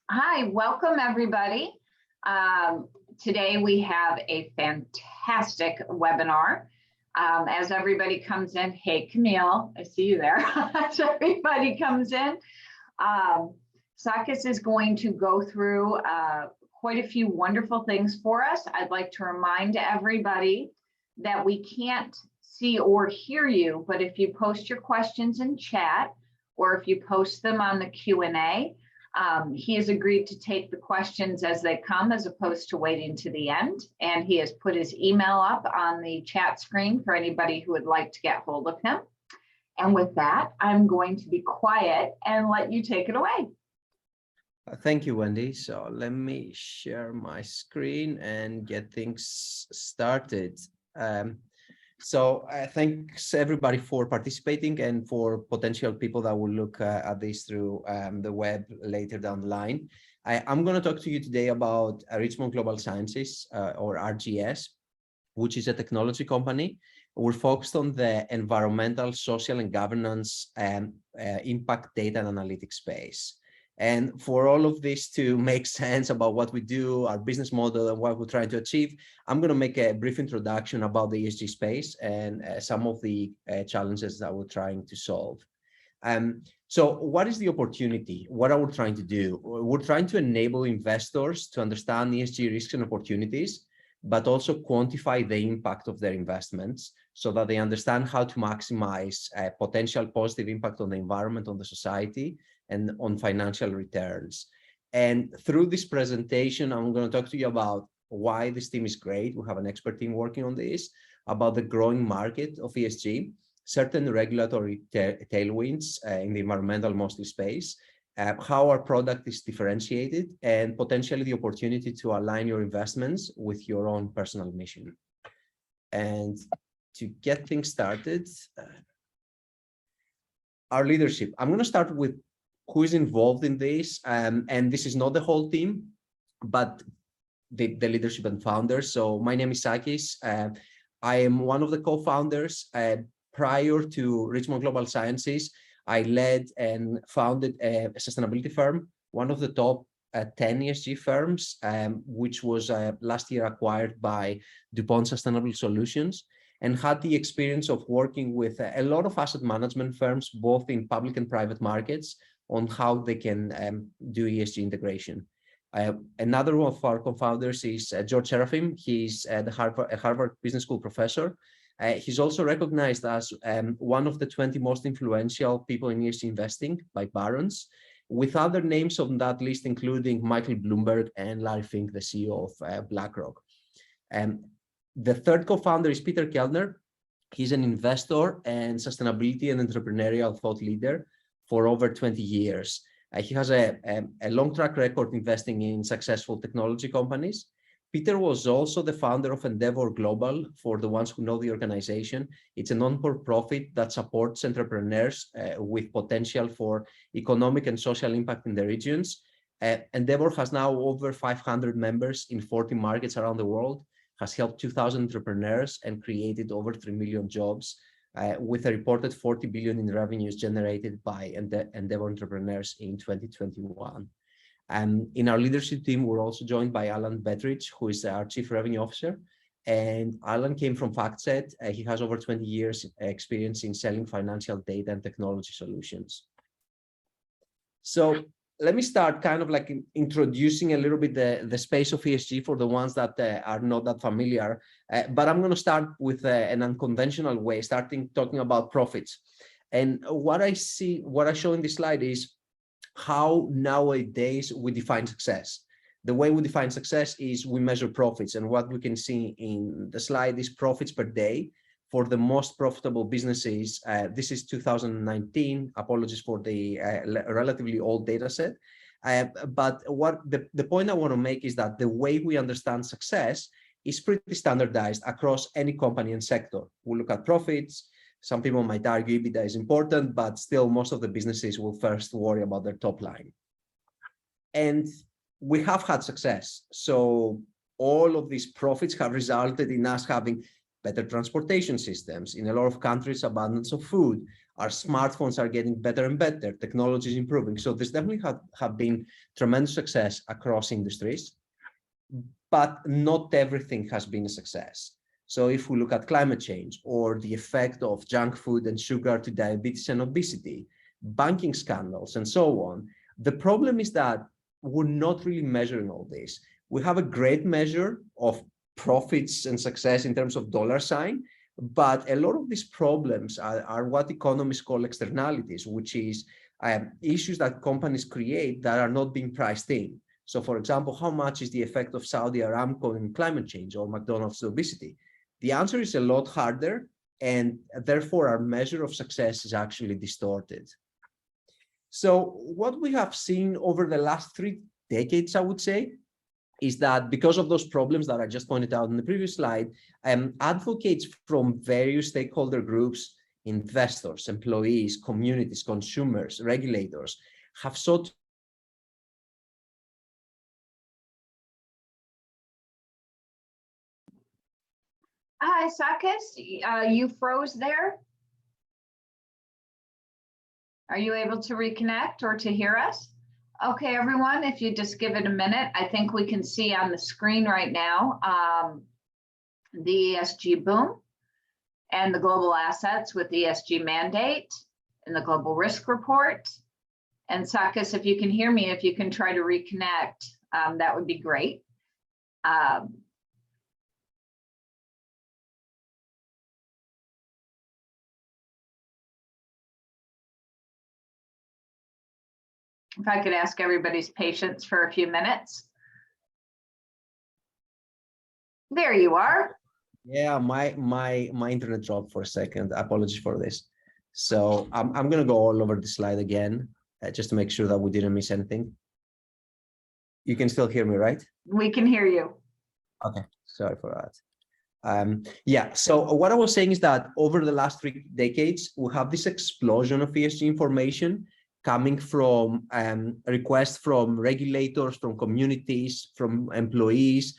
Hi, welcome everybody. Today we have a fantastic webinar. As everybody comes in, hey Camille, I see you there. As everybody comes in, Sakis is going to go through quite a few wonderful things for us. I'd like to remind everybody that we can't see or hear you, but if you post your questions in chat, or if you post them on the Q&A, he has agreed to take the questions as they come, as opposed to waiting to the end. And he has put his email up on the chat screen for anybody who would like to get hold of him. And with that, I'm going to be quiet and let you take it away. Thank you, Wendy. So let me share my screen and get things started. Thanks everybody for participating and for potential people that will look at this through the web later down the line. I'm going to talk to you today about Richmond Global Sciences, or RGS, which is a technology company. We're focused on the environmental, social, and governance impact data and analytics space. And for all of this to make sense about what we do, our business model, and what we're trying to achieve, I'm going to make a brief introduction about the ESG space and some of the challenges that we're trying to solve. So what is the opportunity? What are we trying to do? We're trying to enable investors to understand ESG risks and opportunities, but also quantify the impact of their investments so that they understand how to maximize potential positive impact on the environment, on the society, and on financial returns. And through this presentation, I'm going to talk to you about why this team is great. We have an expert team working on this, about the growing market of ESG, certain regulatory tailwinds in the environmental mostly space, how our product is differentiated, and potentially the opportunity to align your investments with your own personal mission. And to get things started, our leadership. I'm going to start with who is involved in this, and this is not the whole team, but the leadership and founders. So my name is Sakis. I am one of the co-founders. Prior to Richmond Global Sciences, I led and founded a sustainability firm, one of the top 10 ESG firms, which was last year acquired by DuPont Sustainable Solutions, and had the experience of working with a lot of asset management firms, both in public and private markets, on how they can do ESG integration. Another one of our co-founders is George Serafim. He's a Harvard Business School professor. He's also recognized as one of the 20 most influential people in ESG investing by Barron's, with other names on that list, including Michael Bloomberg and Larry Fink, the CEO of BlackRock. The third co-founder is Peter Kellner. He's an investor and sustainability and entrepreneurial thought leader for over 20 years. He has a long track record investing in successful technology companies. Peter was also the founder of Endeavor Global, for the ones who know the organization. It's a non-for-profit that supports entrepreneurs with potential for economic and social impact in the regions. Endeavor has now over 500 members in 40 markets around the world, has helped 2,000 entrepreneurs and created over 3 million jobs, with a reported 40 billion in revenues generated by Endeavor entrepreneurs in 2021. And in our leadership team, we're also joined by Alan Bettridge, who is our Chief Revenue Officer. And Alan came from FactSet. He has over 20 years experience in selling financial data and technology solutions. So let me start kind of like introducing a little bit the space of ESG for the ones that are not that familiar. But I'm going to start with an unconventional way, talking about profits. And what I show in this slide is how nowadays we define success. The way we define success is we measure profits. And what we can see in the slide is profits per day for the most profitable businesses. This is 2019. Apologies for the relatively old data set. But what the point I want to make is that the way we understand success is pretty standardized across any company and sector. We look at profits. Some people might argue EBITDA is important, but still most of the businesses will first worry about their top line. And we have had success. So all of these profits have resulted in us having better transportation systems, in a lot of countries, abundance of food, Our smartphones are getting better and better. Technology is improving. So there's definitely have been tremendous success across industries, but not everything has been a success. So if we look at climate change or the effect of junk food and sugar to diabetes and obesity, banking scandals, and so on, the problem is that we're not really measuring all this. We have a great measure of profits and success in terms of dollar sign, but a lot of these problems are what economists call externalities, which is issues that companies create that are not being priced in. So for example, how much is the effect of Saudi Aramco in climate change or McDonald's obesity? The answer is a lot harder, and therefore our measure of success is actually distorted. So what we have seen over the last 3 decades, I would say, is that because of those problems that I just pointed out in the previous slide, advocates from various stakeholder groups, investors, employees, communities, consumers, regulators, have sought Hi, Sakis, you froze there. Are you able to reconnect or to hear us? Okay, everyone, if you just give it a minute, I think we can see on the screen right now the ESG boom and the global assets with the ESG mandate and the global risk report. And Sakis, if you can hear me, if you can try to reconnect, that would be great. If I could ask everybody's patience for a few minutes. There you are. Yeah, my internet dropped for a second. Apologies for this. So I'm going to go all over the slide again, just to make sure that we didn't miss anything. You can still hear me, right? We can hear you. Okay, sorry for that. Yeah, so what I was saying is that over the last 3 decades, we have this explosion of ESG information coming from requests from regulators, from communities, from employees,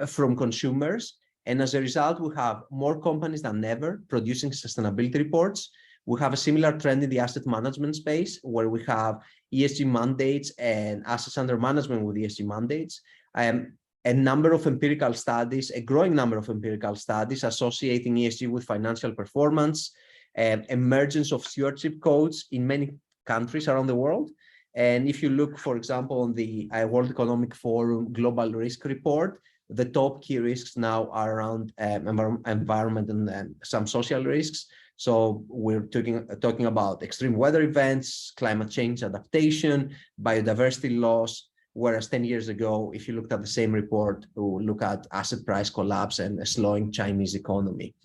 from consumers. And as a result, we have more companies than ever producing sustainability reports. We have a similar trend in the asset management space, where we have ESG mandates and assets under management with ESG mandates. A number of empirical studies, a growing number of empirical studies associating ESG with financial performance, emergence of stewardship codes in many countries around the world. And if you look, for example, on the World Economic Forum Global Risk Report, the top key risks now are around environment and some social risks. So we're talking about extreme weather events, climate change adaptation, biodiversity loss, whereas 10 years ago, if you looked at the same report, we look at asset price collapse and a slowing Chinese economy.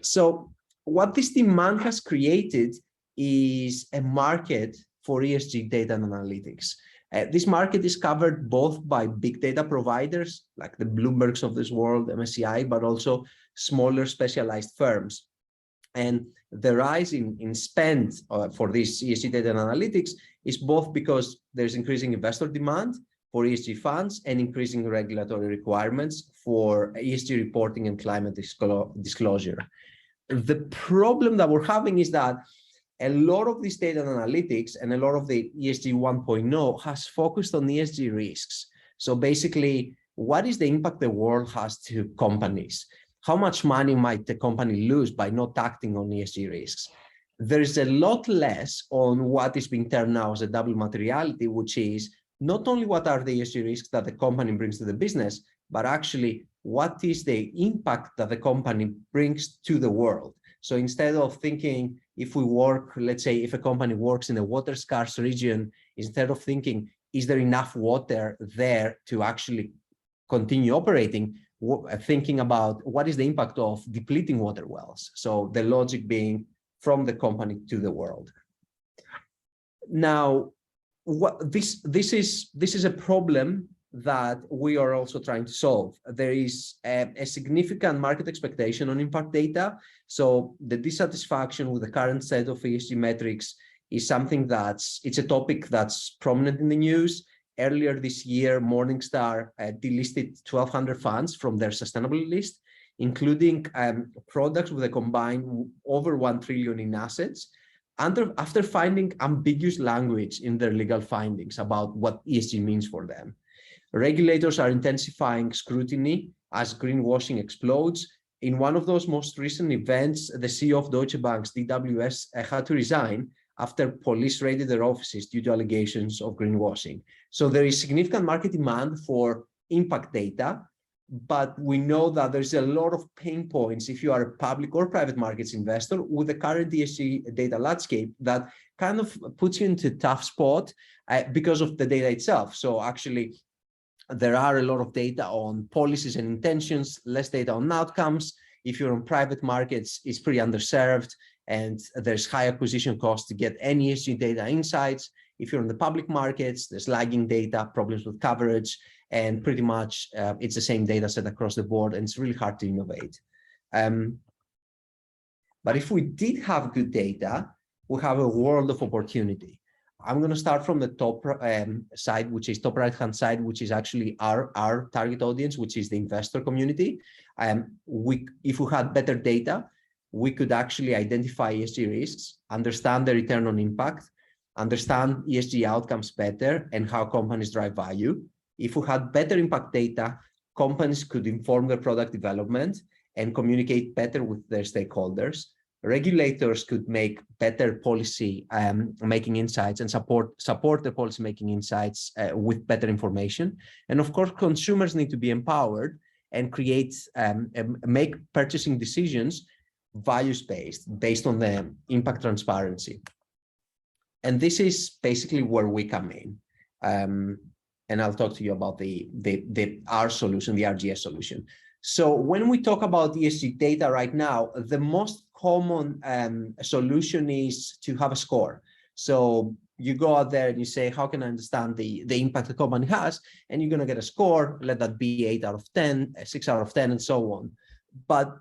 So what this demand has created is a market for ESG data and analytics. This market is covered both by big data providers like the Bloombergs of this world, MSCI, but also smaller specialized firms. And the rise in spend for this ESG data and analytics is both because there's increasing investor demand for ESG funds and increasing regulatory requirements for ESG reporting and climate disclosure. The problem that we're having is that a lot of this data and analytics and a lot of the ESG 1.0 has focused on ESG risks. So basically, what is the impact the world has to companies? How much money might the company lose by not acting on ESG risks? There is a lot less on what is being termed now as a double materiality, which is not only what are the ESG risks that the company brings to the business, but actually what is the impact that the company brings to the world. So instead of thinking, if we work, let's say if a company works in a water scarce region, instead of thinking, is there enough water there to actually continue operating, thinking about what is the impact of depleting water wells. So the logic being from the company to the world. Now, this is a problem that we are also trying to solve. There is a significant market expectation on impact data. So the dissatisfaction with the current set of ESG metrics is something it's a topic that's prominent in the news. Earlier this year, Morningstar delisted 1,200 funds from their sustainable list. including products with a combined over 1 trillion in assets, after finding ambiguous language in their legal findings about what ESG means for them. Regulators are intensifying scrutiny as greenwashing explodes. In one of those most recent events, the CEO of Deutsche Bank's DWS had to resign after police raided their offices due to allegations of greenwashing. So there is significant market demand for impact data, but we know that there's a lot of pain points if you are a public or private markets investor with the current ESG data landscape that kind of puts you into a tough spot because of the data itself. So actually, there are a lot of data on policies and intentions, less data on outcomes. If you're on private markets, it's pretty underserved, and there's high acquisition costs to get any ESG data insights. If you're in the public markets, there's lagging data, problems with coverage, and pretty much it's the same data set across the board, and it's really hard to innovate. But if we did have good data, we have a world of opportunity. I'm going to start from the top side, which is top right-hand side, which is actually our target audience, which is the investor community. If we had better data, we could actually identify ESG risks, understand the return on impact, understand ESG outcomes better and how companies drive value. If we had better impact data, companies could inform their product development and communicate better with their stakeholders. Regulators could make better policy making insights and support the policy making insights with better information. And of course, consumers need to be empowered and make purchasing decisions values-based, based on the impact transparency. And this is basically where we come in. And I'll talk to you about our solution, the RGS solution. So when we talk about ESG data right now, the most common solution is to have a score. So you go out there and you say, how can I understand the impact the company has? And you're going to get a score, let that be 8 out of 10, 6 out of 10, and so on. But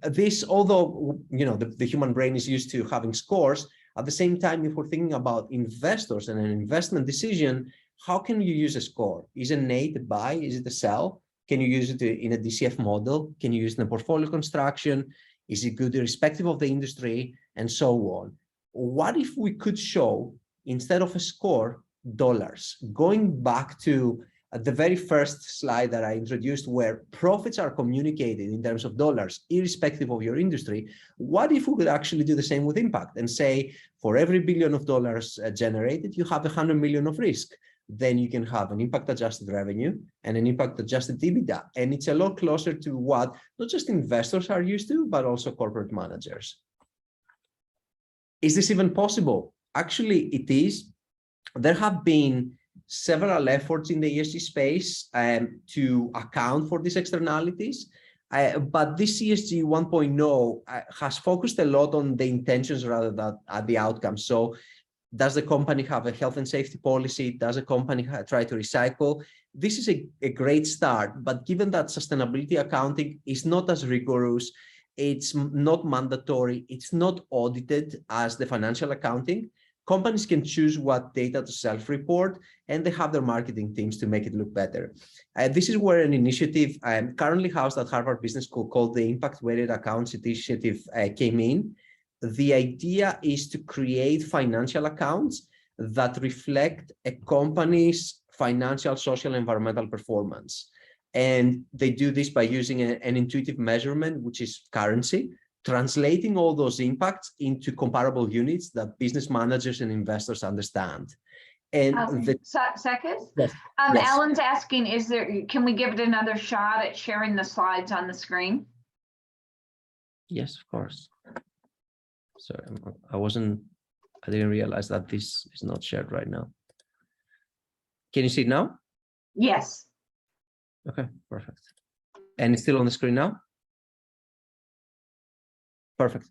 this, although the human brain is used to having scores, at the same time, if we're thinking about investors and an investment decision, how can you use a score? Is it an A to buy? Is it a sell? Can you use it in a DCF model? Can you use it in a portfolio construction? Is it good irrespective of the industry? And so on. What if we could show, instead of a score, dollars? Going back to the very first slide that I introduced, where profits are communicated in terms of dollars, irrespective of your industry, what if we could actually do the same with impact and say, for every $1 billion generated, you have 100 million of risk? Then you can have an impact-adjusted revenue and an impact-adjusted EBITDA. And it's a lot closer to what not just investors are used to, but also corporate managers. Is this even possible? Actually, it is. There have been several efforts in the ESG space to account for these externalities. But this ESG 1.0 has focused a lot on the intentions rather than the outcomes. So does the company have a health and safety policy? Does a company try to recycle? This is a great start, but given that sustainability accounting is not as rigorous, it's not mandatory, it's not audited as the financial accounting, companies can choose what data to self-report, and they have their marketing teams to make it look better. This is where an initiative currently housed at Harvard Business School called the Impact Weighted Accounts Initiative came in. The idea is to create financial accounts that reflect a company's financial, social, environmental performance. And they do this by using an intuitive measurement, which is currency, translating all those impacts into comparable units that business managers and investors understand. And Sakis? Yes. Alan's asking, can we give it another shot at sharing the slides on the screen? Yes, of course. Sorry, I didn't realize that this is not shared right now. Can you see it now? Yes. Okay, perfect. And it's still on the screen now? Perfect.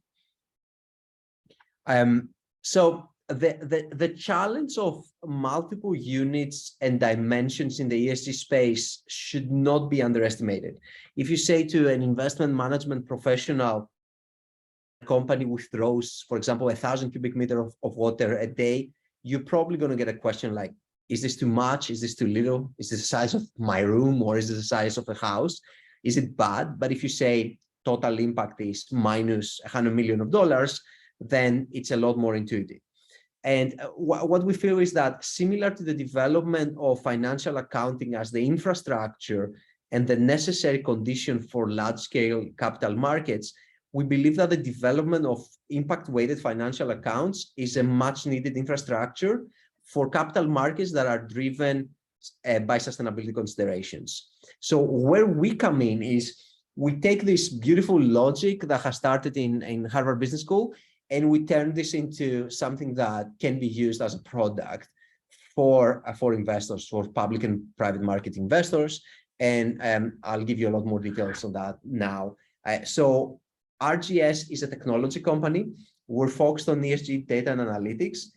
So the challenge of multiple units and dimensions in the ESG space should not be underestimated. If you say to an investment management professional, company withdraws, for example, 1,000 cubic meters of water a day, you're probably going to get a question like, is this too much? Is this too little? Is this the size of my room, or is it the size of a house? Is it bad? But if you say total impact is minus $100 million, then it's a lot more intuitive. And what we feel is that similar to the development of financial accounting as the infrastructure and the necessary condition for large-scale capital markets, we believe that the development of impact-weighted financial accounts is a much-needed infrastructure for capital markets that are driven by sustainability considerations. So where we come in is we take this beautiful logic that has started in Harvard Business School, and we turn this into something that can be used as a product for investors, for public and private market investors. And I'll give you a lot more details on that now. So RGS is a technology company. We're focused on ESG data and analytics.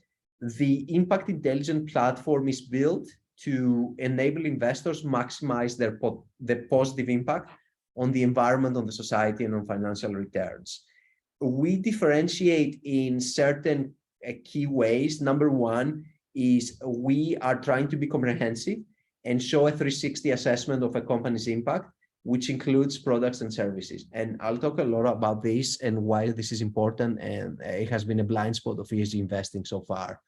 The impact intelligence platform is built to enable investors maximize the positive impact on the environment, on the society, and on financial returns. We differentiate in certain key ways. Number one is we are trying to be comprehensive and show a 360 assessment of a company's impact, which includes products and services. And I'll talk a lot about this and why this is important, and it has been a blind spot of ESG investing so far.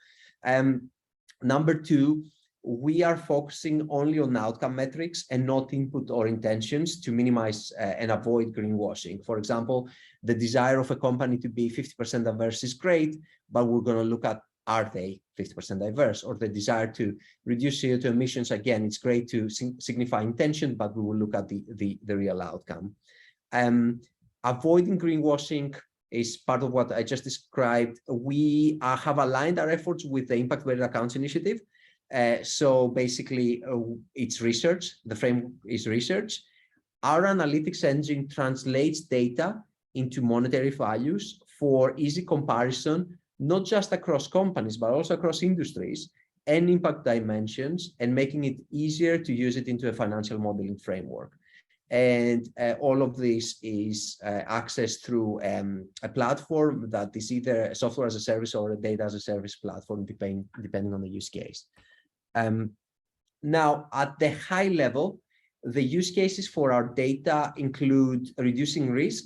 Number two, we are focusing only on outcome metrics and not input or intentions to minimize and avoid greenwashing. For example, the desire of a company to be 50% diverse is great, but we're going to look at, are they 50% diverse? Or the desire to reduce CO2 emissions, again, it's great to signify intention, but we will look at the real outcome. Avoiding greenwashing is part of what I just described. We have aligned our efforts with the Impact-Weighted Accounts Initiative. So basically, it's research. The framework is research. Our analytics engine translates data into monetary values for easy comparison, not just across companies, but also across industries and impact dimensions, and making it easier to use it into a financial modeling framework. And all of this is accessed through a platform that is either a software as a service or a data as a service platform, depending on the use case. Now, at the high level, the use cases for our data include reducing risk,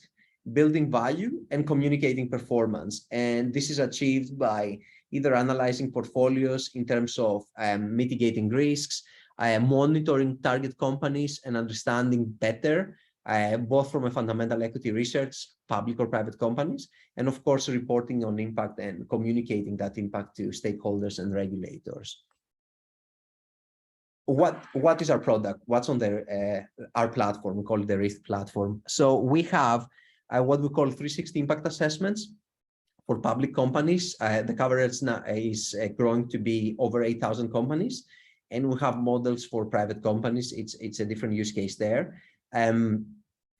building value, and communicating performance. And this is achieved by either analyzing portfolios in terms of mitigating risks, monitoring target companies and understanding better, both from a fundamental equity research, public or private companies, and of course, reporting on impact and communicating that impact to stakeholders and regulators. What is our product? What's on our platform? We call it the RIFT platform. So we have what we call 360 impact assessments for public companies. The coverage now is growing to be over 8,000 companies. And we have models for private companies. It's a different use case there.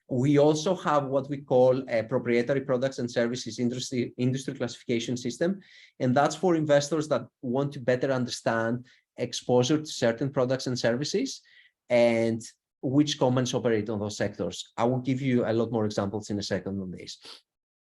We also have what we call a proprietary products and services industry classification system. And that's for investors that want to better understand exposure to certain products and services and which companies operate on those sectors. I will give you a lot more examples in a second on this.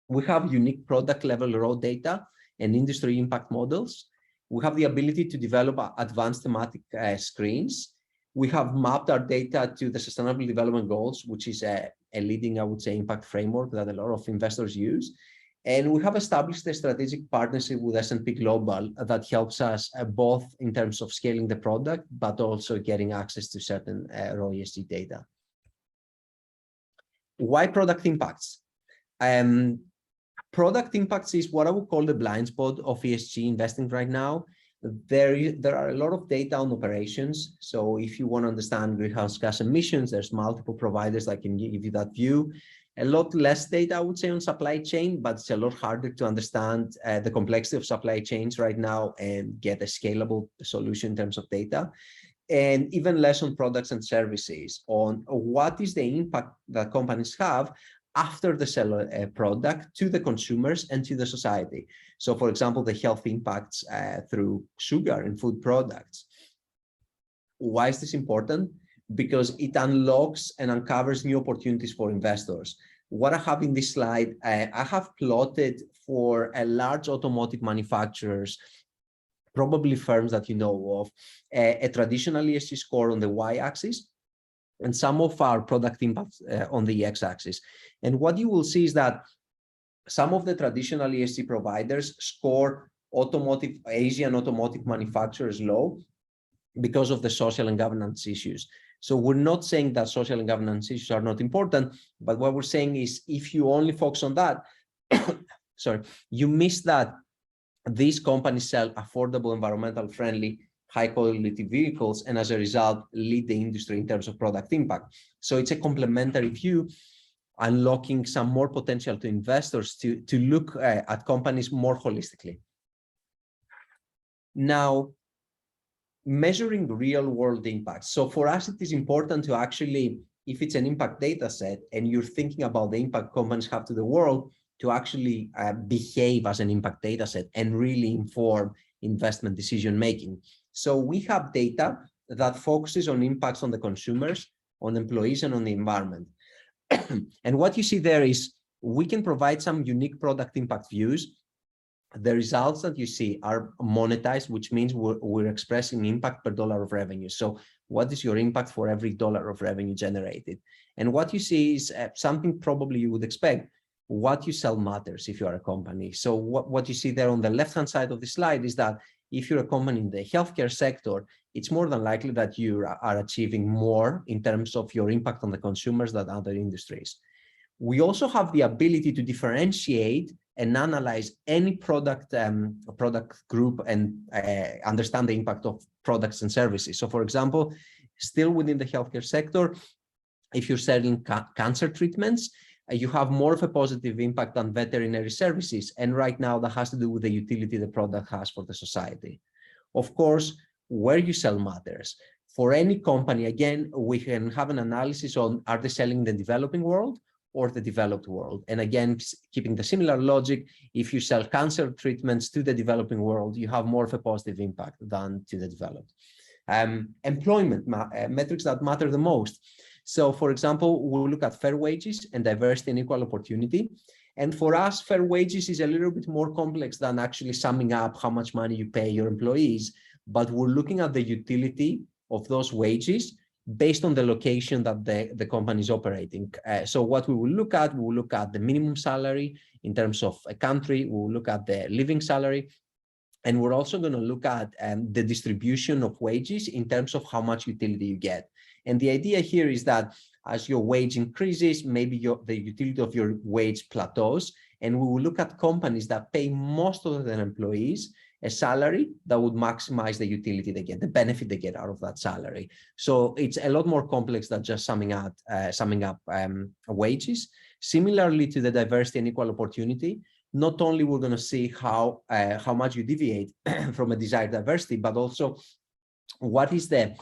We have unique product level raw data and industry impact models. We have the ability to develop advanced thematic screens. We have mapped our data to the Sustainable Development Goals, which is a leading, I would say, impact framework that a lot of investors use. And we have established a strategic partnership with Smp Global that helps us both in terms of scaling the product, but also getting access to certain raw ESG data. Why product impacts? Product impacts is what I would call the blind spot of ESG investing right now. There are a lot of data on operations. So if you want to understand greenhouse gas emissions, there's multiple providers that can give you that view. A lot less data, I would say, on supply chain, but it's a lot harder to understand the complexity of supply chains right now and get a scalable solution in terms of data. And even less on products and services, on what is the impact that companies have after they sell a product to the consumers and to the society. So, for example, the health impacts through sugar and food products. Why is this important? Because it unlocks and uncovers new opportunities for investors. What I have in this slide, I have plotted for a large automotive manufacturers, probably firms that you know of, a traditional ESG score on the y-axis and some of our product impacts on the x-axis. And what you will see is that some of the traditional ESG providers score Asian automotive manufacturers low because of the social and governance issues. So we're not saying that social and governance issues are not important, but what we're saying is if you only focus on that, sorry, you miss that these companies sell affordable, environmental friendly, high quality vehicles, and as a result, lead the industry in terms of product impact. So it's a complementary view, unlocking some more potential to investors to look at companies more holistically. Now, measuring real world impacts. So for us, it is important to actually, if it's an impact data set and you're thinking about the impact companies have to the world, to actually behave as an impact data set and really inform investment decision making. So we have data that focuses on impacts on the consumers, on employees, and on the environment. And what you see there is we can provide some unique product impact views. The results that you see are monetized, which means we're expressing impact per dollar of revenue. So what is your impact for every dollar of revenue generated? And what you see is something probably you would expect. What you sell matters if you are a company. So what you see there on the left-hand side of the slide is that if you're a company in the healthcare sector, it's more than likely that you are achieving more in terms of your impact on the consumers than other industries. We also have the ability to differentiate and analyze any product group and understand the impact of products and services. So for example, still within the healthcare sector, if you're selling cancer treatments, you have more of a positive impact on veterinary services. And right now that has to do with the utility the product has for the society. Of course, where you sell matters. For any company, again, we can have an analysis on are they selling in the developing world or the developed world. And again, keeping the similar logic, if you sell cancer treatments to the developing world, you have more of a positive impact than to the developed. Employment metrics that matter the most. So for example, we'll look at fair wages and diversity and equal opportunity. And for us, fair wages is a little bit more complex than actually summing up how much money you pay your employees, but we're looking at the utility of those wages based on the location that the company is operating. So what we will look at the minimum salary in terms of a country, we'll look at the living salary, and we're also going to look at the distribution of wages in terms of how much utility you get. And the idea here is that as your wage increases, maybe the utility of your wage plateaus, and we will look at companies that pay most of their employees a salary that would maximize the utility they get, the benefit they get out of that salary. So it's a lot more complex than just summing up wages. Similarly to the diversity and equal opportunity, not only we're going to see how much you deviate from a desired diversity, but also what is the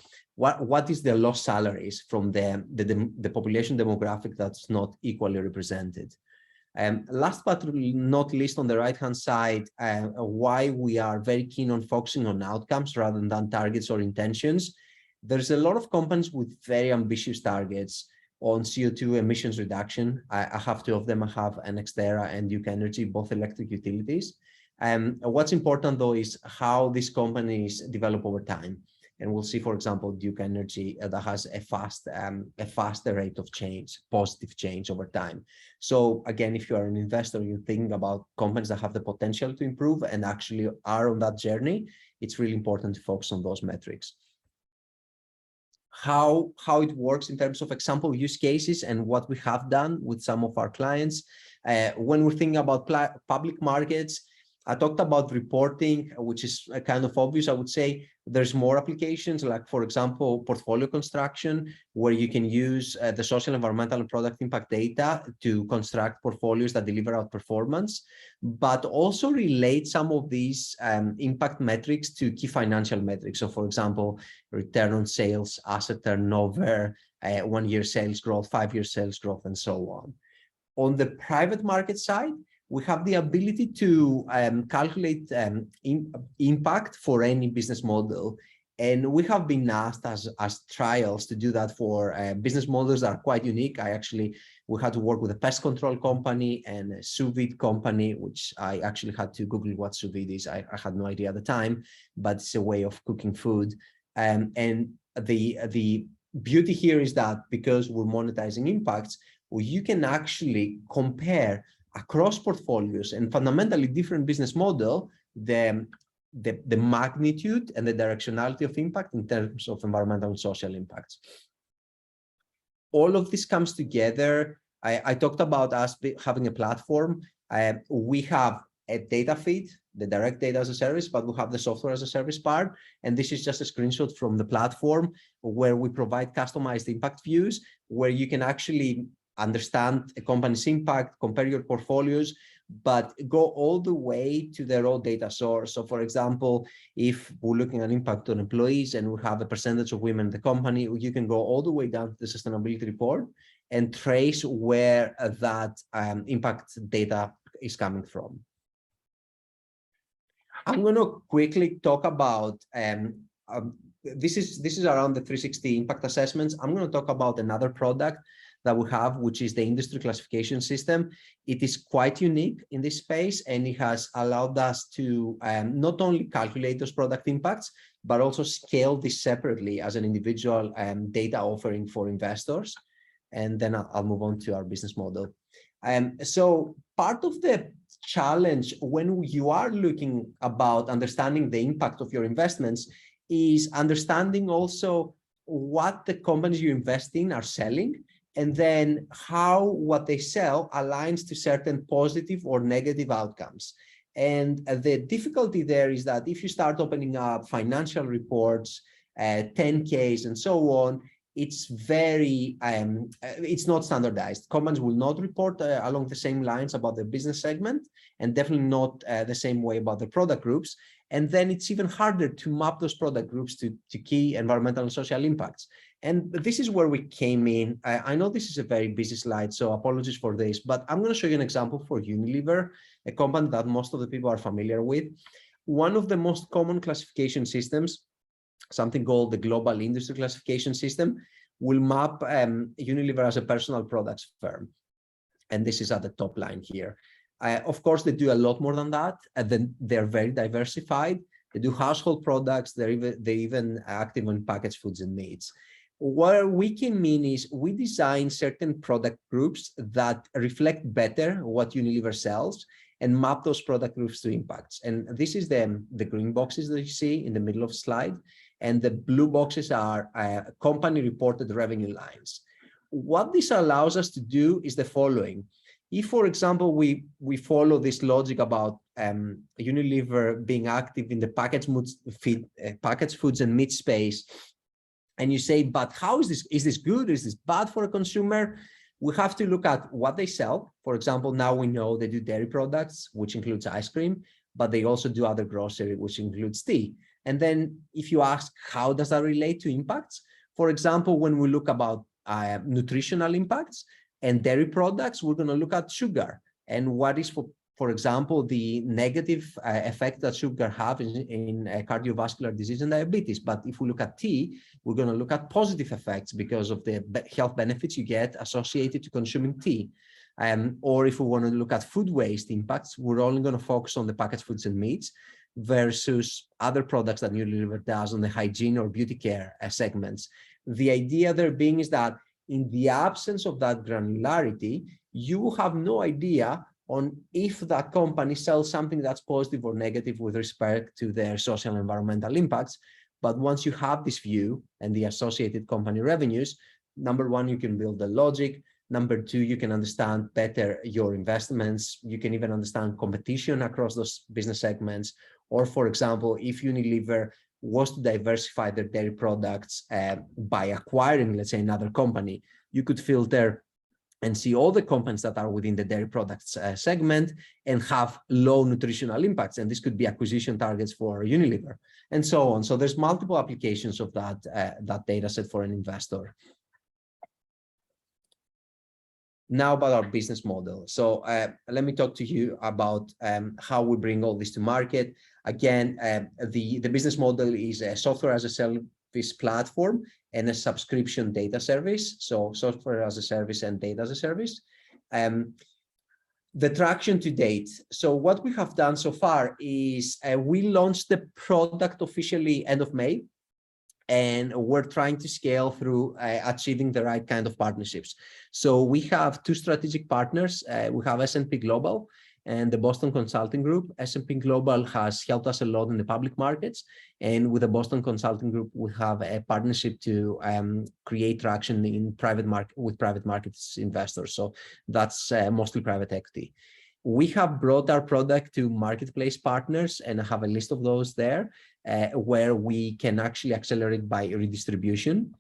lost salaries from the population demographic that's not equally represented. Last but not least, on the right-hand side, why we are very keen on focusing on outcomes rather than targets or intentions. There's a lot of companies with very ambitious targets on CO2 emissions reduction. I have two of them. I have NextEra and Duke Energy, both electric utilities. What's important though is how these companies develop over time. And we'll see, for example, Duke Energy that has a faster rate of change, positive change over time. So again, if you are an investor, you're thinking about companies that have the potential to improve and actually are on that journey, it's really important to focus on those metrics. How it works in terms of example use cases and what we have done with some of our clients. When we're thinking about public markets, I talked about reporting, which is kind of obvious. I would say there's more applications, like, for example, portfolio construction, where you can use the social, environmental, and product impact data to construct portfolios that deliver outperformance, but also relate some of these impact metrics to key financial metrics. So, for example, return on sales, asset turnover, 1-year sales growth, 5-year sales growth, and so on. On the private market side, we have the ability to calculate impact for any business model. And we have been asked as trials to do that for business models that are quite unique. We had to work with a pest control company and a sous vide company, which I actually had to Google what sous vide is. I had no idea at the time, but it's a way of cooking food. And the beauty here is that because we're monetizing impacts, well, you can actually compare across portfolios and fundamentally different business model, the magnitude and the directionality of impact in terms of environmental and social impacts. All of this comes together. I talked about us having a platform. We have a data feed, the direct data as a service, but we have the software as a service part. And this is just a screenshot from the platform where we provide customized impact views, where you can actually understand a company's impact, compare your portfolios, but go all the way to their raw data source. So for example, if we're looking at impact on employees and we have a percentage of women in the company, you can go all the way down to the sustainability report and trace where that impact data is coming from. I'm going to quickly talk about, this is around the 360 impact assessments. I'm going to talk about another product that we have, which is the industry classification system. It is quite unique in this space, and it has allowed us to not only calculate those product impacts, but also scale this separately as an individual data offering for investors. And then I'll move on to our business model. So part of the challenge when you are looking about understanding the impact of your investments is understanding also what the companies you invest in are selling, and then how what they sell aligns to certain positive or negative outcomes. And the difficulty there is that if you start opening up financial reports, 10Ks and so on, it's very, it's not standardized. Companies will not report along the same lines about their business segment, and definitely not the same way about the product groups. And then it's even harder to map those product groups to key environmental and social impacts. And this is where we came in. I know this is a very busy slide, so apologies for this, but I'm going to show you an example for Unilever, a company that most of the people are familiar with. One of the most common classification systems, something called the Global Industry Classification System, will map Unilever as a personal products firm. And this is at the top line here. Of course, they do a lot more than that. And then they're very diversified. They do household products. They're even active on packaged foods and meats. Where we came in is we design certain product groups that reflect better what Unilever sells and map those product groups to impacts. And this is the green boxes that you see in the middle of the slide. And the blue boxes are company reported revenue lines. What this allows us to do is the following. If, for example, we follow this logic about Unilever being active in the packaged foods and meat space, and you say, but how is this? Is this good? Is this bad for a consumer? We have to look at what they sell. For example, now we know they do dairy products, which includes ice cream, but they also do other grocery, which includes tea. And then if you ask, how does that relate to impacts? For example, when we look about nutritional impacts and dairy products, we're going to look at sugar and what is, for example, the negative effect that sugar have in cardiovascular disease and diabetes. But if we look at tea, we're going to look at positive effects because of the health benefits you get associated to consuming tea. Or if we want to look at food waste impacts, we're only going to focus on the packaged foods and meats versus other products that Unilever does on the hygiene or beauty care segments. The idea there being is that in the absence of that granularity, you have no idea on if that company sells something that's positive or negative with respect to their social and environmental impacts. But once you have this view and the associated company revenues, number one, you can build the logic. Number two, you can understand better your investments. You can even understand competition across those business segments. Or for example, if Unilever was to diversify their dairy products by acquiring, let's say, another company, you could filter and see all the companies that are within the dairy products segment and have low nutritional impacts. And this could be acquisition targets for Unilever and so on. So there's multiple applications of that data set for an investor. Now about our business model. So let me talk to you about how we bring all this to market. Again, the business model is a software as a service platform and a subscription data service. So software as a service and data as a service. The traction to date. So what we have done so far is we launched the product officially end of May. and we're trying to scale through achieving the right kind of partnerships. So we have two strategic partners. We have Smp Global and the Boston Consulting Group. Smp Global has helped us a lot in the public markets, and with the Boston Consulting Group, we have a partnership to create traction in private market with private markets investors. So that's mostly private equity. We have brought our product to marketplace partners, and I have a list of those there, where we can actually accelerate by redistribution.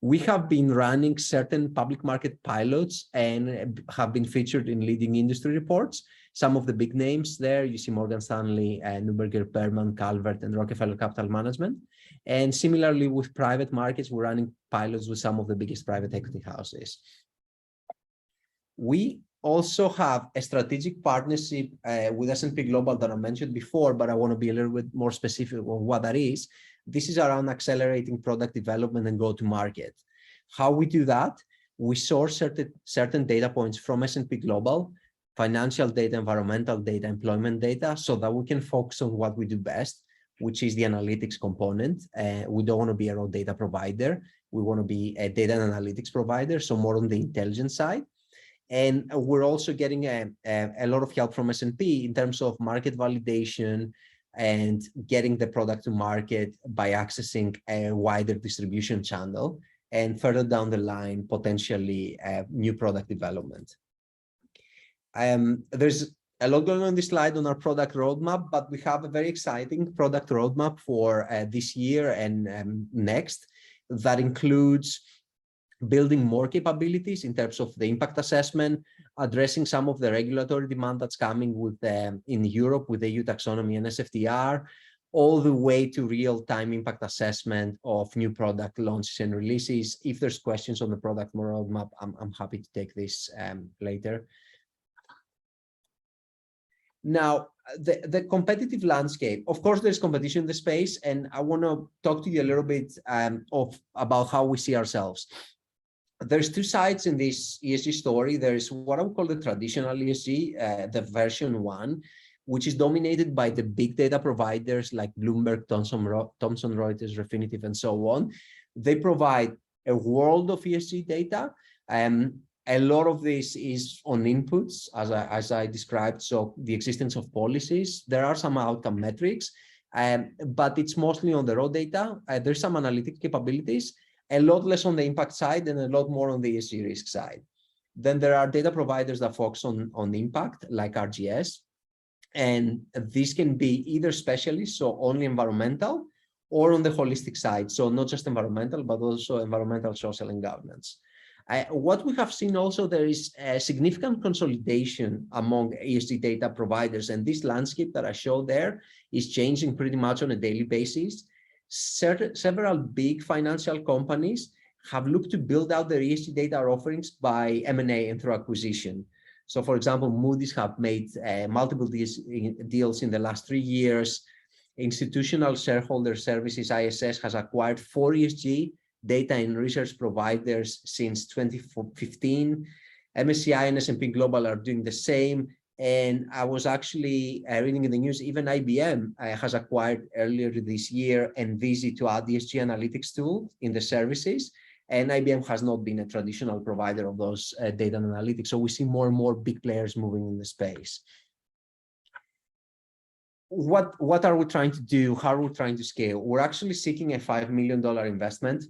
We have been running certain public market pilots and have been featured in leading industry reports. Some of the big names there, you see Morgan Stanley, Neuberger, Berman, Calvert, and Rockefeller Capital Management. And similarly with private markets, we're running pilots with some of the biggest private equity houses. We also have a strategic partnership with Smp Global that I mentioned before, but I want to be a little bit more specific on what that is. This is around accelerating product development and go-to-market. How we do that? We source certain data points from Smp Global, financial data, environmental data, employment data, so that we can focus on what we do best, which is the analytics component. We don't want to be a raw data provider. We want to be a data and analytics provider, so more on the intelligence side. And we're also getting a lot of help from Smp in terms of market validation and getting the product to market by accessing a wider distribution channel, and further down the line, potentially new product development. There's a lot going on this slide on our product roadmap, but we have a very exciting product roadmap for this year and next that includes building more capabilities in terms of the impact assessment, addressing some of the regulatory demand that's coming with in Europe with the EU taxonomy and SFDR, all the way to real-time impact assessment of new product launches and releases. If there's questions on the product roadmap, I'm happy to take this later. Now, the competitive landscape, of course, there's competition in the space, and I want to talk to you a little bit about how we see ourselves. There's two sides in this ESG story. There's what I would call the traditional ESG, the version 1, which is dominated by the big data providers like Bloomberg, Thomson Reuters, Refinitiv, and so on. They provide a world of ESG data. A lot of this is on inputs, as I described, so the existence of policies. There are some outcome metrics, but it's mostly on the raw data. There's some analytic capabilities, a lot less on the impact side and a lot more on the ESG risk side. Then there are data providers that focus on impact, like RGS. And this can be either specialists, so only environmental, or on the holistic side, so not just environmental, but also environmental, social, and governance. What we have seen also, there is a significant consolidation among ESG data providers, and this landscape that I showed there is changing pretty much on a daily basis. Several big financial companies have looked to build out their ESG data offerings by M&A and through acquisition. So, for example, Moody's have made multiple deals in the last 3 years. Institutional Shareholder Services, ISS, has acquired 4 ESG data and research providers since 2015. MSCI and Smp Global are doing the same. And I was actually reading in the news, even IBM has acquired earlier this year Envizi to add ESG analytics tool in the services. And IBM has not been a traditional provider of those data and analytics. So we see more and more big players moving in the space. What are we trying to do? How are we trying to scale? We're actually seeking a $5 million investment.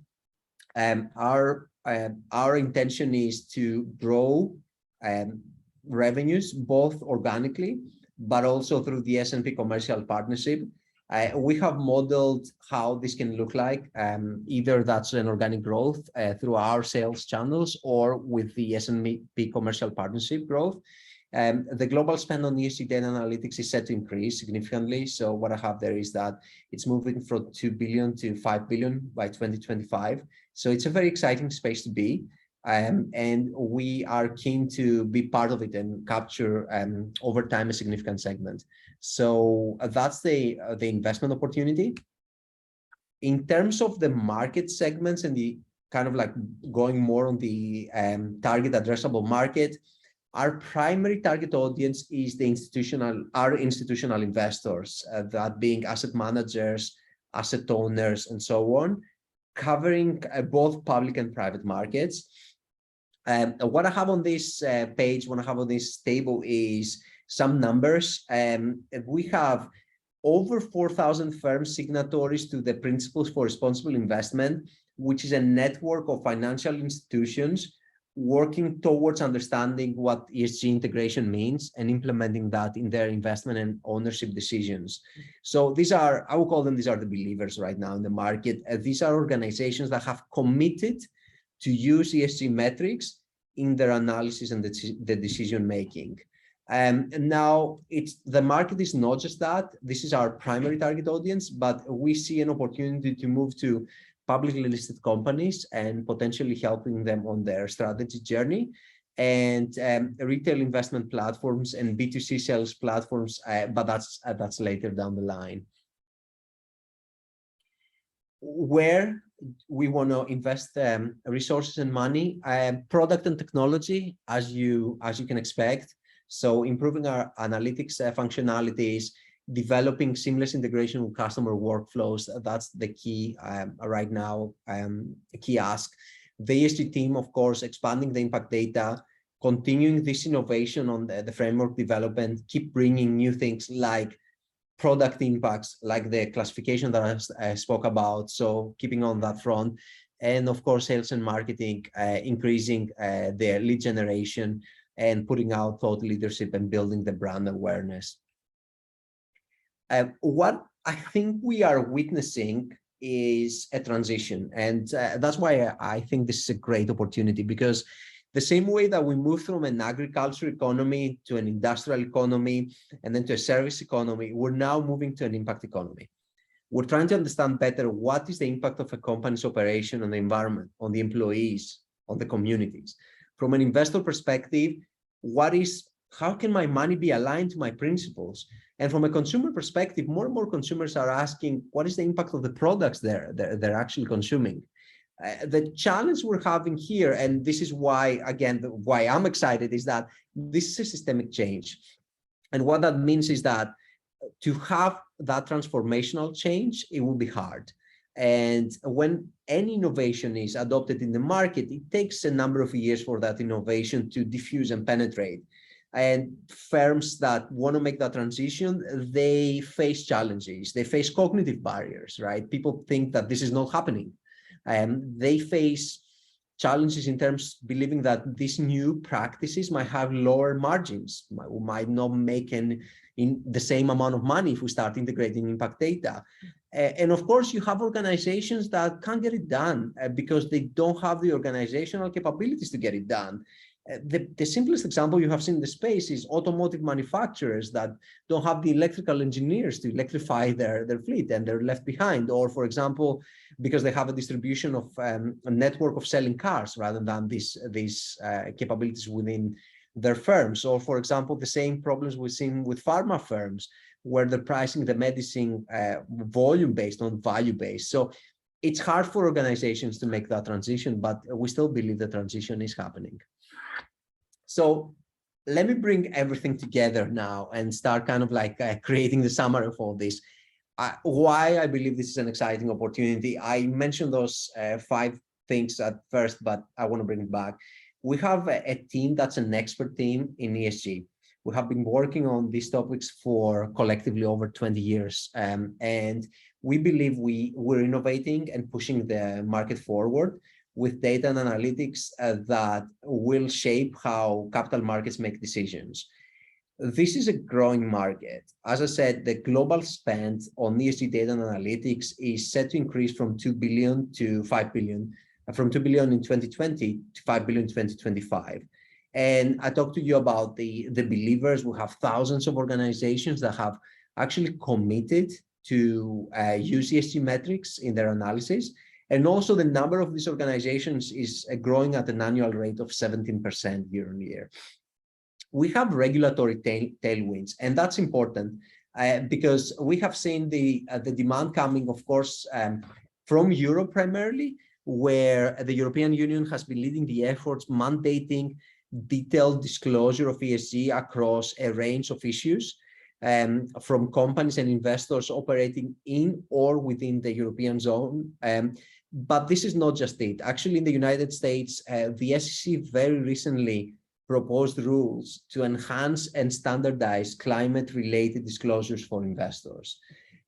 Our intention is to grow revenues both organically, but also through the Smp commercial partnership. We have modeled how this can look like. Either that's an organic growth through our sales channels or with the Smp commercial partnership growth. The global spend on ESG data analytics is set to increase significantly. So what I have there is that it's moving from 2 billion to 5 billion by 2025. So it's a very exciting space to be. And we are keen to be part of it and capture over time a significant segment. So that's the investment opportunity. In terms of the market segments and the kind of like going more on the target addressable market, our primary target audience is our institutional investors, that being asset managers, asset owners, and so on. covering both public and private markets. What I have on this page, what I have on this table is some numbers. We have over 4,000 firm signatories to the Principles for Responsible Investment, which is a network of financial institutions working towards understanding what ESG integration means and implementing that in their investment and ownership decisions. So these are, I would call them, these are the believers right now in the market. These are organizations that have committed to use ESG metrics in their analysis and the decision making. And now the market is not just that. This is our primary target audience, but we see an opportunity to move to publicly listed companies and potentially helping them on their strategy journey, and retail investment platforms and B2C sales platforms, but that's later down the line. Where we want to invest resources and money, product and technology, as you can expect. So improving our analytics functionalities, developing seamless integration with customer workflows, that's the key right now, a key ask. The ESG team, of course, expanding the impact data, continuing this innovation on the framework development, keep bringing new things like product impacts, like the classification that I spoke about, so keeping on that front. And of course, sales and marketing, increasing their lead generation and putting out thought leadership and building the brand awareness. What I think we are witnessing is a transition, and that's why I think this is a great opportunity, because the same way that we move from an agriculture economy to an industrial economy and then to a service economy, we're now moving to an impact economy. We're trying to understand better what is the impact of a company's operation on the environment, on the employees, on the communities. From an investor perspective, how can my money be aligned to my principles? And from a consumer perspective, more and more consumers are asking, what is the impact of the products they're actually consuming? The challenge we're having here, and this is why, again, why I'm excited, is that this is a systemic change. And what that means is that to have that transformational change, it will be hard. And when any innovation is adopted in the market, it takes a number of years for that innovation to diffuse and penetrate. And firms that want to make that transition, they face challenges. They face cognitive barriers, right? People think that this is not happening. They face challenges in terms of believing that these new practices might have lower margins, might not make in the same amount of money if we start integrating impact data. And of course, you have organizations that can't get it done because they don't have the organizational capabilities to get it done. The simplest example you have seen in the space is automotive manufacturers that don't have the electrical engineers to electrify their fleet, and they're left behind. Or, for example, because they have a distribution of a network of selling cars rather than these capabilities within their firms. Or, for example, the same problems we've seen with pharma firms, where they're pricing the medicine volume based on value based. So it's hard for organizations to make that transition, but we still believe the transition is happening. So let me bring everything together now and start kind of like creating the summary of all this. Why I believe this is an exciting opportunity. I mentioned those 5 things at first, but I want to bring it back. We have a team that's an expert team in ESG. We have been working on these topics for collectively over 20 years. And we believe we're innovating and pushing the market forward with data and analytics that will shape how capital markets make decisions. This is a growing market. As I said, the global spend on ESG data and analytics is set to increase from 2 billion to 5 billion, from 2 billion in 2020 to 5 billion in 2025. And I talked to you about the believers. We have thousands of organizations that have actually committed to use ESG metrics in their analysis. And also the number of these organizations is growing at an annual rate of 17% year on year. We have regulatory tailwinds, and that's important because we have seen the demand coming, of course, from Europe primarily, where the European Union has been leading the efforts mandating detailed disclosure of ESG across a range of issues. from companies and investors operating in or within the European zone. But this is not just it. Actually, in the United States, the SEC very recently proposed rules to enhance and standardize climate-related disclosures for investors.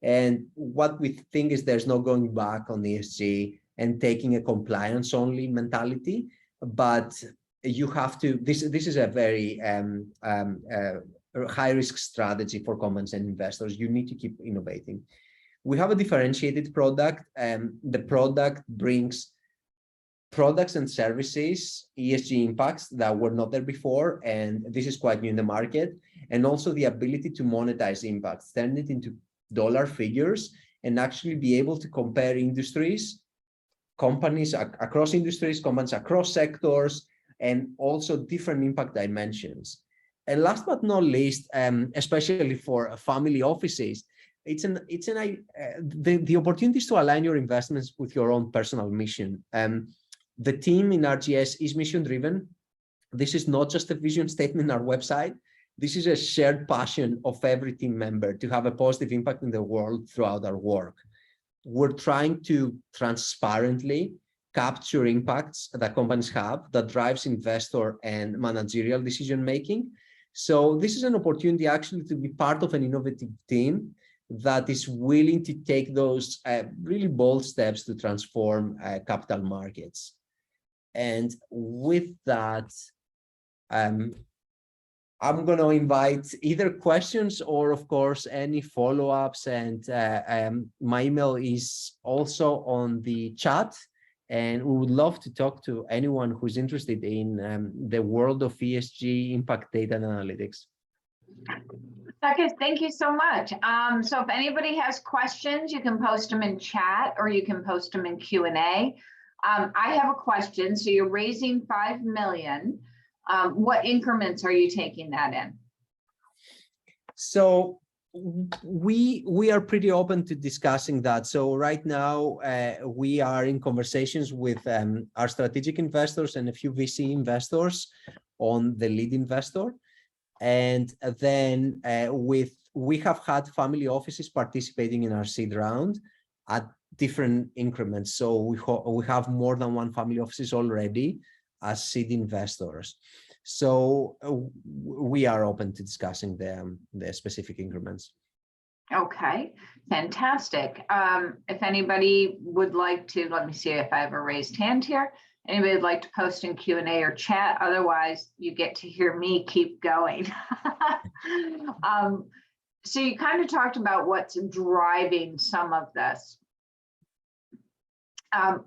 And what we think is there's no going back on ESG and taking a compliance-only mentality, but you have to, this is a very high-risk strategy for companies and investors. You need to keep innovating. We have a differentiated product. The product brings products and services, ESG impacts that were not there before, and this is quite new in the market, and also the ability to monetize impacts, turn it into dollar figures, and actually be able to compare industries, companies across industries, companies across sectors, and also different impact dimensions. And last but not least, especially for family offices, the opportunity is to align your investments with your own personal mission. The team in RGS is mission-driven. This is not just a vision statement on our website. This is a shared passion of every team member to have a positive impact in the world throughout our work. We're trying to transparently capture impacts that companies have that drives investor and managerial decision-making. So this is an opportunity actually to be part of an innovative team that is willing to take those really bold steps to transform capital markets. And with that, I'm going to invite either questions or, of course, any follow-ups. And my email is also on the chat. And we would love to talk to anyone who's interested in the world of ESG impact data and analytics. Sakis, thank you so much. So if anybody has questions, you can post them in chat or you can post them in Q&A. I have a question. So you're raising 5 million. What increments are you taking that in? So we are pretty open to discussing that. So right now we are in conversations with our strategic investors and a few VC investors on the lead investor. And then we have had family offices participating in our seed round at different increments. So we have more than one family offices already as seed investors. So we are open to discussing the specific increments. Okay, fantastic. If anybody would like to, let me see if I have a raised hand here. Anybody would like to post in Q&A or chat? Otherwise, you get to hear me keep going. So you kind of talked about what's driving some of this.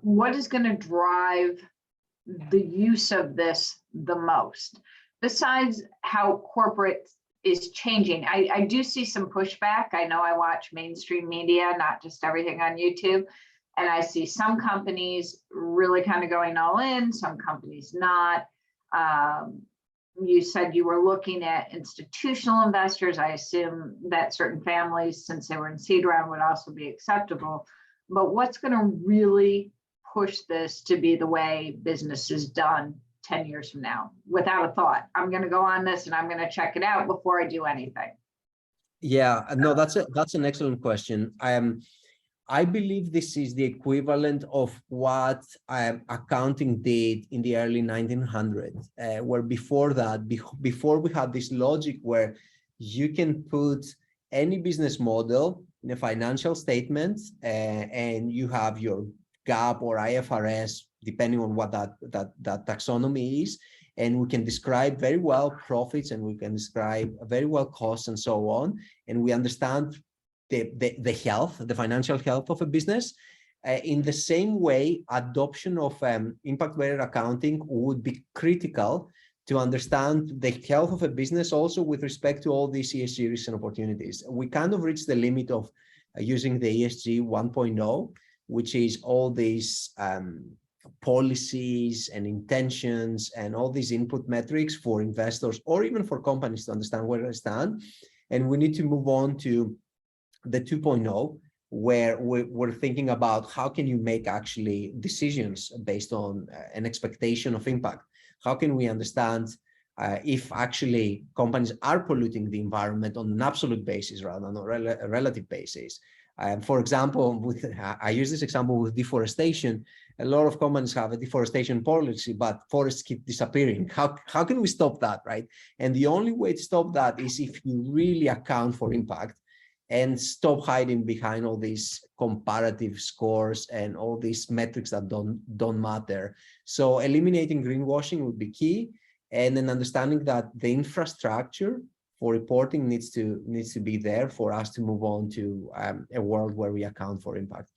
What is going to drive the use of this the most, besides how corporate is changing? I do see some pushback. I know I watch mainstream media, not just everything on YouTube, and I see some companies really kind of going all in, some companies not. You said you were looking at institutional investors. I assume that certain families, since they were in seed round, would also be acceptable. But what's going to really push this to be the way business is done 10 years from now? Without a thought, I'm going to go on this and I'm going to check it out before I do anything. Yeah, no, that's an excellent question. I believe this is the equivalent of what accounting did in the early 1900s, where before that, before we had this logic where you can put any business model in a financial statement and you have your GAAP or IFRS, depending on what that taxonomy is, and we can describe very well profits and we can describe very well costs and so on, and we understand the health, the financial health of a business. In the same way, adoption of impact-weighted accounting would be critical to understand the health of a business also with respect to all these ESG risks and opportunities. We kind of reached the limit of using the ESG 1.0, which is all these policies and intentions and all these input metrics for investors or even for companies to understand where they stand. And we need to move on to the 2.0, where we're thinking about how can you make actually decisions based on an expectation of impact. How can we understand if actually companies are polluting the environment on an absolute basis rather than a relative basis. For example, I use this example with deforestation. A lot of companies have a deforestation policy, but forests keep disappearing. How can we stop that, right? And the only way to stop that is if you really account for impact and stop hiding behind all these comparative scores and all these metrics that don't matter. So eliminating greenwashing would be key, and then understanding that the infrastructure for reporting needs to be there for us to move on to a world where we account for impact.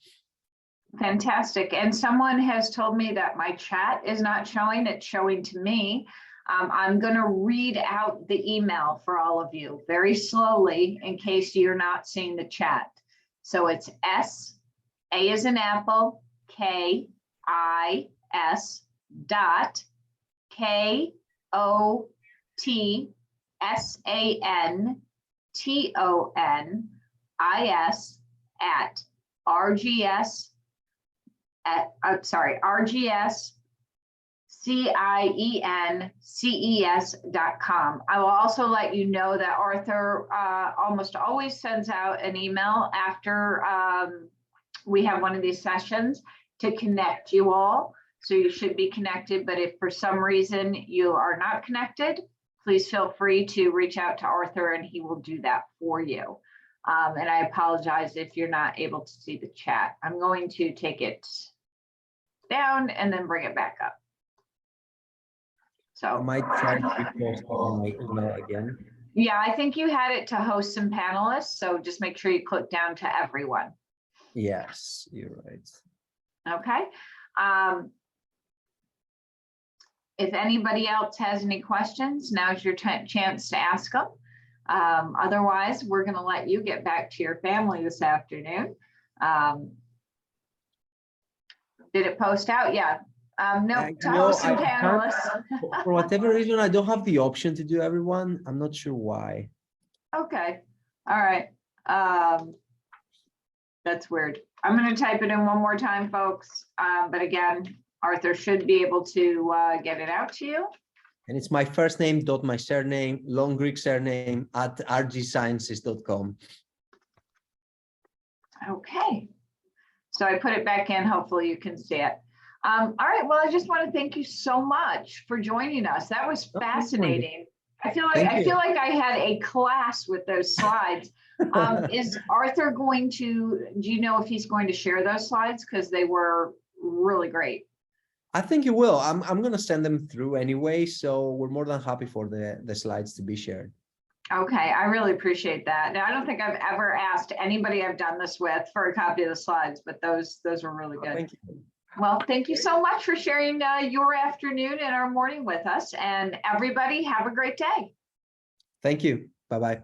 Fantastic. And someone has told me that my chat is not showing, it's showing to me. I'm going to read out the email for all of you very slowly in case you're not seeing the chat. So it's S, A as in apple, K, I, S, dot, K, O, T, S, A, N, T, O, N, I, S, at RGS, RGS, CIENCES.com. I will also let you know that Arthur almost always sends out an email after we have one of these sessions to connect you all. So you should be connected, but if for some reason you are not connected, please feel free to reach out to Arthur and he will do that for you. And I apologize if you're not able to see the chat. I'm going to take it down and then bring it back up. So I might try to repost on my email again. Yeah, I think you had it to hosts and panelists, so just make sure you click down to everyone. Yes, you're right. Okay. If anybody else has any questions, now's your chance to ask them. Otherwise, we're going to let you get back to your family this afternoon. Did it post out? Yeah. No, to hosts and panelists. For whatever reason, I don't have the option to do everyone. I'm not sure why. Okay. All right. That's weird. I'm going to type it in one more time, folks. But again, Arthur should be able to get it out to you. And it's my first name dot my surname, long Greek surname at rgsciences.com. Okay. So I put it back in. Hopefully you can see it. All right. Well, I just want to thank you so much for joining us. That was fascinating. I feel like I had a class with those slides. Is Arthur going to? Do you know if he's going to share those slides, because they were really great? I think he will. I'm going to send them through anyway, so we're more than happy for the slides to be shared. Okay, I really appreciate that. Now, I don't think I've ever asked anybody I've done this with for a copy of the slides, but those were really good. Thank you. Well, thank you so much for sharing your afternoon and our morning with us. And everybody, have a great day. Thank you. Bye-bye.